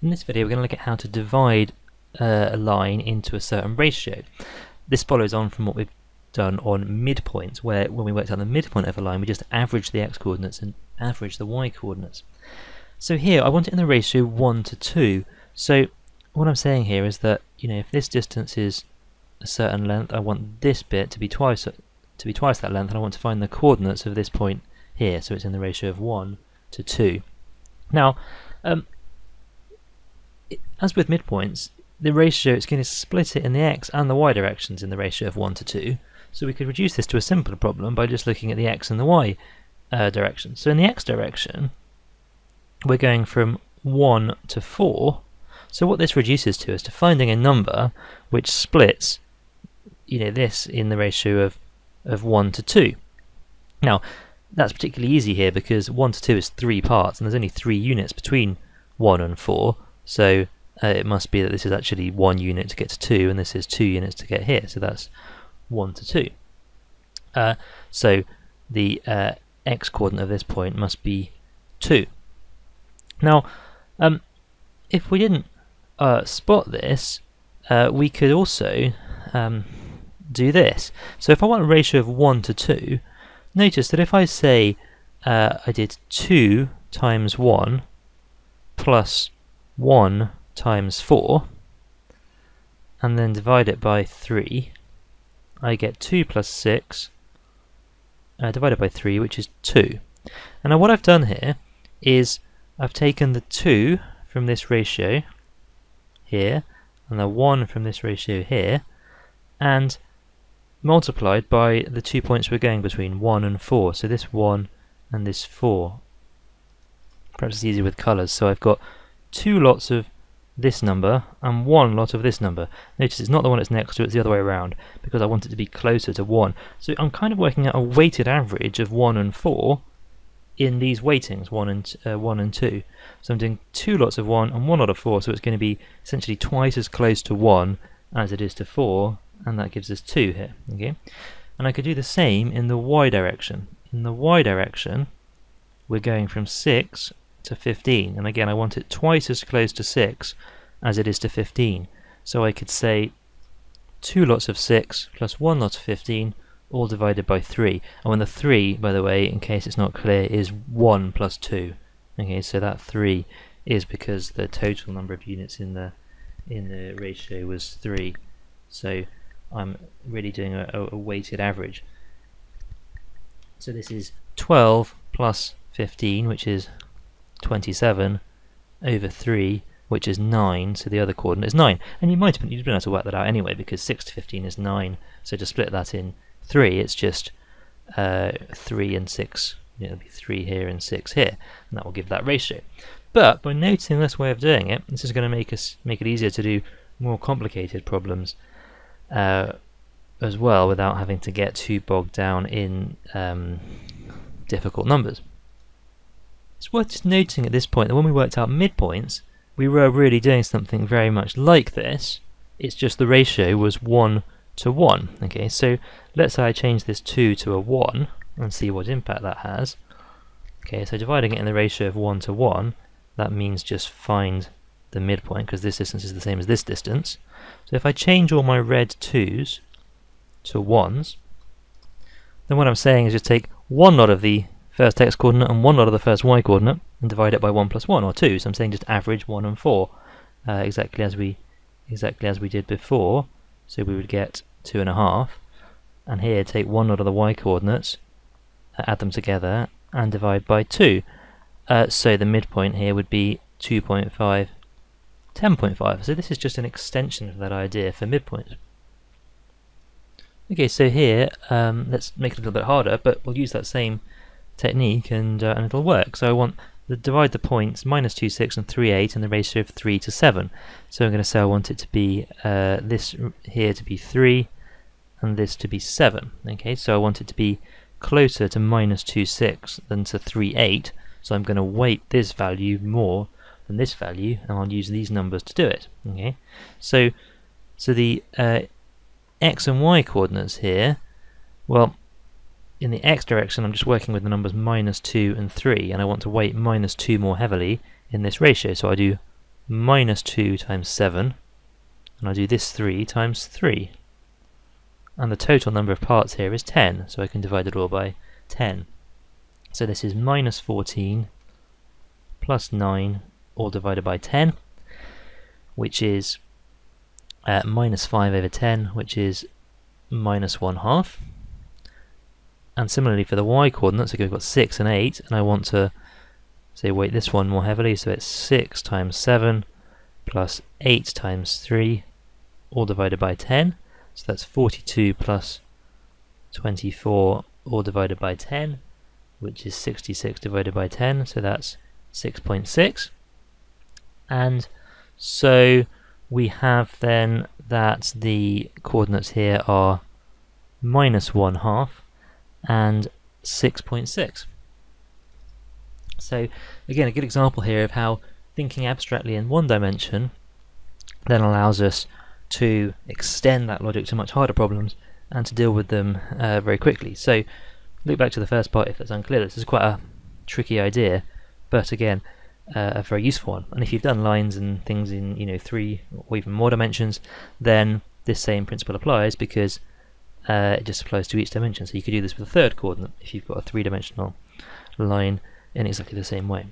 In this video we're going to look at how to divide a line into a certain ratio. This follows on from what we've done on midpoints, where when we worked out the midpoint of a line we just average the x-coordinates and average the y-coordinates. So here I want it in the ratio 1 to 2. So what I'm saying here is that, you know, if this distance is a certain length, I want this bit to be twice that length, and I want to find the coordinates of this point here, so it's in the ratio of 1 to 2. Now, as with midpoints, the ratio, it's going to split it in the x and the y directions in the ratio of 1 to 2. So we could reduce this to a simpler problem by just looking at the x and the y direction. So in the x direction, we're going from 1 to 4. So what this reduces to is to finding a number which splits, you know, this in the ratio of 1 to 2. Now, that's particularly easy here because 1 to 2 is 3 parts, and there's only 3 units between 1 and 4. So it must be that this is actually 1 unit to get to 2, and this is 2 units to get here. So that's 1 to 2. So the x-coordinate of this point must be 2. Now, if we didn't spot this, we could also do this. So if I want a ratio of 1 to 2, notice that if I say I did 2 times 1 plus 1 times 4 and then divide it by 3, I get 2 plus 6 divided by 3, which is 2. And now what I've done here is I've taken the 2 from this ratio here and the 1 from this ratio here and multiplied by the 2 points we're going between, 1 and 4. So this 1 and this 4. Perhaps it's easier with colours. So I've got 2 lots of this number and 1 lot of this number. Notice it's not the one it's next to, it's the other way around, because I want it to be closer to 1. So I'm kind of working out a weighted average of 1 and 4 in these weightings, 1 and 2. So I'm doing 2 lots of 1 and 1 lot of 4, so it's going to be essentially twice as close to 1 as it is to 4, and that gives us 2 here. Okay, and I could do the same in the y direction. In the y direction, we're going from 6 to 15, and again I want it twice as close to 6 as it is to 15. So I could say 2 lots of 6 plus 1 lot of 15, all divided by 3. And when the 3, by the way, in case it's not clear, is 1 plus 2. Okay, so that 3 is because the total number of units in the ratio was 3. So I'm really doing a weighted average. So this is 12 plus 15, which is 27, over 3, which is 9, so the other coordinate is 9. And you'd been able to work that out anyway, because 6 to 15 is 9, so to split that in 3, it's just 3 and 6, you know, it'll be 3 here and 6 here, and that will give that ratio. But by noticing this way of doing it, this is going to make it easier to do more complicated problems as well, without having to get too bogged down in difficult numbers. It's worth just noting at this point that when we worked out midpoints, we were really doing something very much like this. It's just the ratio was 1 to 1. Okay, so let's say I change this 2 to a 1 and see what impact that has. Okay, so dividing it in the ratio of 1 to 1, that means just find the midpoint, because this distance is the same as this distance. So if I change all my red 2's to 1's, then what I'm saying is just take 1 lot of the first x coordinate and 1 lot of the first y coordinate and divide it by 1 plus 1, or 2. So I'm saying just average 1 and 4, exactly as we did before. So we would get 2.5, and here take 1 lot of the y coordinates, add them together, and divide by 2. So the midpoint here would be 2.5, 10.5. So this is just an extension of that idea for midpoint. Okay, so here let's make it a little bit harder, but we'll use that same technique and it'll work. So I want to divide the points minus 2, 6 and 3, 8 in the ratio of 3 to 7. So I'm going to say I want it to be this here to be 3 and this to be 7. Okay, so I want it to be closer to minus 2, 6 than to 3, 8. So I'm going to weight this value more than this value, and I'll use these numbers to do it. Okay, so the x and y coordinates here, well, in the x direction I'm just working with the numbers minus 2 and 3, and I want to weight minus 2 more heavily in this ratio, so I do minus 2 times 7, and I do this 3 times 3. And the total number of parts here is 10, so I can divide it all by 10. So this is minus 14 plus 9, all divided by 10, which is minus 5 over 10, which is minus 1/2. And similarly for the y coordinates, again, I've got 6 and 8, and I want to say weight this one more heavily, so it's 6 times 7 plus 8 times 3, all divided by 10. So that's 42 plus 24, all divided by 10, which is 66 divided by 10, so that's 6.6. And so we have then that the coordinates here are minus 1/2 and 6.6. So again, a good example here of how thinking abstractly in one dimension then allows us to extend that logic to much harder problems and to deal with them very quickly. So look back to the first part if that's unclear. This is quite a tricky idea, but again a very useful one. And if you've done lines and things in 3 or even more dimensions, then this same principle applies, because it just applies to each dimension. So you could do this with a third coordinate if you've got a 3-dimensional line in exactly the same way.